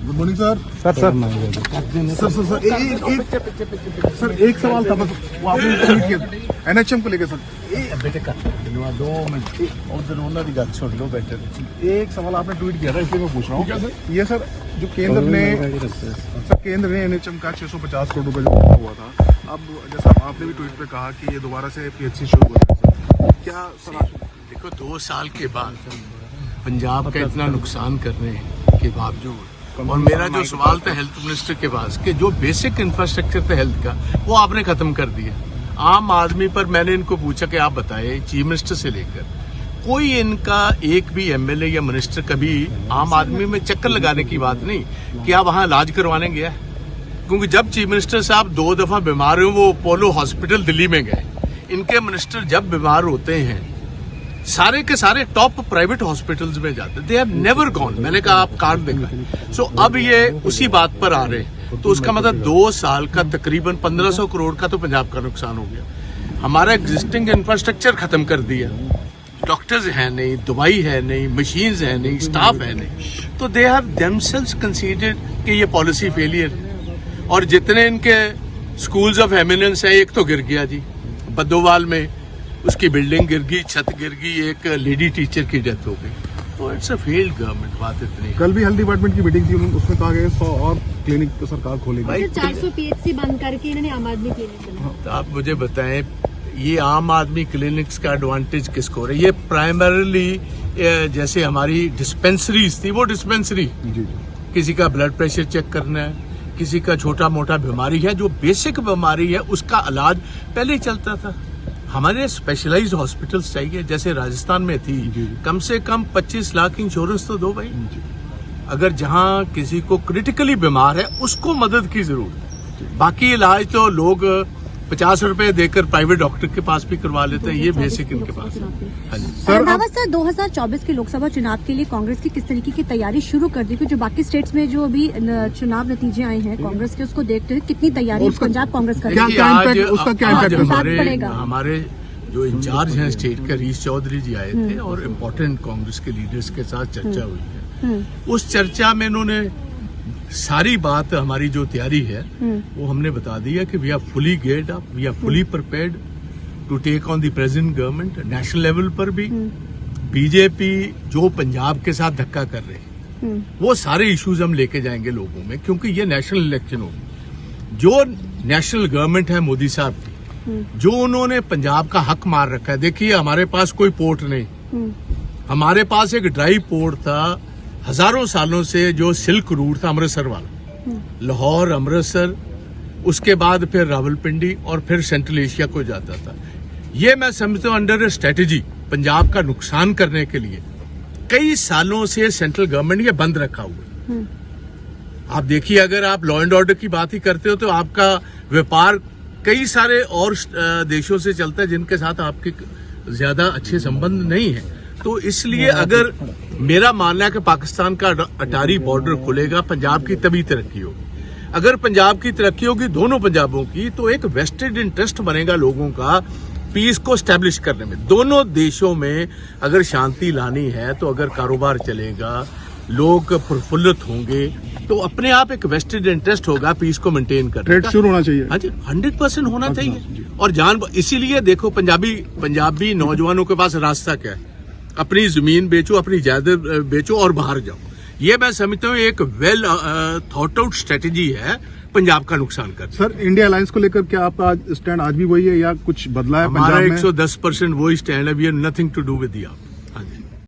Good morning sir. Sir एक सवाल था बस, वो आपने ट्वीट किया एनएचएम को लेकर सर। बेटे का 2 मिनट उधर उन्होंने दी गल सुन लो बेटे। एक सवाल आपने ट्वीट किया था इसलिए मैं पूछ रहा हूँ। ये सर जो केंद्र ने एनएचएम का 650 करोड़ रुपए जो दिया हुआ था, अब जैसा आपने भी ट्वीट पे कहा कि ये दोबारा से पीएचसी शुरू हुआ है, क्या सर? देखो 2 साल के बाद पंजाब का इतना नुकसान करने के बावजूद, और मेरा जो सवाल था हेल्थ मिनिस्टर के पास कि जो बेसिक इंफ्रास्ट्रक्चर था हेल्थ का वो आपने खत्म कर दिया। आम आदमी पर मैंने इनको पूछा कि आप बताएं, चीफ मिनिस्टर से लेकर कोई इनका एक भी एमएलए या मिनिस्टर कभी आम आदमी में चक्कर लगाने की बात नहीं कि आप वहां इलाज करवाने गया है। क्योंकि जब चीफ मिनिस्टर साहब 2 दफा बीमार हुए वो अपोलो हॉस्पिटल दिल्ली में गए। इनके मिनिस्टर जब बीमार होते हैं सारे के सारे टॉप प्राइवेट हॉस्पिटल्स में जाते, दे हैव नेवर गॉन। मैंने कहा आप कार्ड देखा। सो अब ये उसी बात पर आ रहे हैं, तो उसका मतलब 2 साल का तकरीबन 1500 करोड़ का तो पंजाब का नुकसान हो गया। हमारा एग्जिस्टिंग इंफ्रास्ट्रक्चर खत्म कर दिया, डॉक्टर्स है नहीं, दवाई है नहीं, मशीन्स है नहीं, स्टाफ है नहीं, तो दे हैव देमसेल्व्स कंसीडर्ड कि ये पॉलिसी फेलियर। और जितने इनके स्कूल्स ऑफ एमिनेंस है, एक तो गिर गया जी बद्दोवाल में, उसकी बिल्डिंग गिर गई, छत गिर गई, एक लेडी टीचर की डेथ हो गई। तो इट्स अ फेल्ड गवर्नमेंट, बात इतनी। कल भी हेल्थ डिपार्टमेंट की मीटिंग थी, उसमें कहा गया 100 और क्लिनिक तो सरकार खोलेगी। 400 पीएचसी बंद करके इन्होंने आम आदमी क्लिनिक बनाया। तो आप मुझे बताएं, ये आम आदमी क्लिनिक्स का एडवांटेज किसको हो रहा है? ये प्राइमरीली जैसे हमारी डिस्पेंसरीज थी, वो डिस्पेंसरी किसी का ब्लड प्रेशर चेक करना है, किसी का छोटा मोटा बीमारी है, जो बेसिक बीमारी है उसका इलाज पहले चलता था। हमारे स्पेशलाइज्ड हॉस्पिटल्स चाहिए, जैसे राजस्थान में थी, कम से कम 25 लाख इंश्योरेंस तो दो भाई। अगर जहां किसी को क्रिटिकली बीमार है उसको मदद की जरूरत है। बाकी इलाज तो लोग 50 रुपए देकर प्राइवेट डॉक्टर के पास भी करवा लेते हैं, ये बेसिक इनके पास है। सर 2024 के लोकसभा चुनाव के लिए कांग्रेस की किस तरीके की तैयारी शुरू कर दी? जो बाकी स्टेट्स में जो अभी चुनाव नतीजे आए हैं कांग्रेस के, उसको देखते हुए कितनी तैयारी पंजाब कांग्रेस कर रही है? हमारे जो इंचार्ज हैं स्टेट के, हरीश चौधरी जी आए थे और इम्पोर्टेंट कांग्रेस के लीडर्स के साथ चर्चा हुई है। उस चर्चा में इन्होंने सारी बात, हमारी जो तैयारी है वो हमने बता दी है कि we are fully geared up, we are fully prepared to take on the present government. National level पर भी बीजेपी जो पंजाब के साथ धक्का कर रहे हैं वो सारे इश्यूज हम लेके जाएंगे लोगों में, क्योंकि ये नेशनल इलेक्शन होगी। जो नेशनल गवर्नमेंट है मोदी साहब की, जो उन्होंने पंजाब का हक मार रखा है। देखिए हमारे पास कोई पोर्ट नहीं, हमारे पास एक ड्राई पोर्ट था हजारों सालों से, जो सिल्क रूट था अमृतसर वाला, लाहौर, अमृतसर, उसके बाद फिर रावलपिंडी और फिर सेंट्रल एशिया को जाता था। ये मैं समझता हूँ अंडर स्ट्रेटेजी पंजाब का नुकसान करने के लिए कई सालों से सेंट्रल गवर्नमेंट ये बंद रखा हुआ है। आप देखिए, अगर आप लॉ एंड ऑर्डर की बात ही करते हो तो आपका व्यापार कई सारे और देशों से चलता है जिनके साथ आपके ज्यादा अच्छे संबंध नहीं है। तो इसलिए अगर मेरा मानना है कि पाकिस्तान का अटारी बॉर्डर खुलेगा, पंजाब की तभी तरक्की होगी। अगर पंजाब की तरक्की होगी दोनों पंजाबों की, तो एक वेस्टेड इंटरेस्ट बनेगा लोगों का पीस को स्टैब्लिश करने में। दोनों देशों में अगर शांति लानी है, तो अगर कारोबार चलेगा, लोग प्रफुल्लित होंगे, तो अपने आप एक वेस्टेड इंटरेस्ट होगा पीस को मेंटेन करने का। ट्रेड शुरू होना चाहिए। हाँ जी, 100% होना चाहिए। और इसीलिए देखो पंजाबी नौजवानों के पास रास्ता क्या है? अपनी जमीन बेचो, अपनी जायदाद बेचो और बाहर जाओ। ये मैं समझता हूँ एक वेल थॉट आउट स्ट्रेटेजी है पंजाब का नुकसान कर। सर इंडिया अलायंस को लेकर क्या आपका स्टैंड आज भी वही है या कुछ बदला है? हमारा 110% वही स्टैंड है। We have nothing to do with the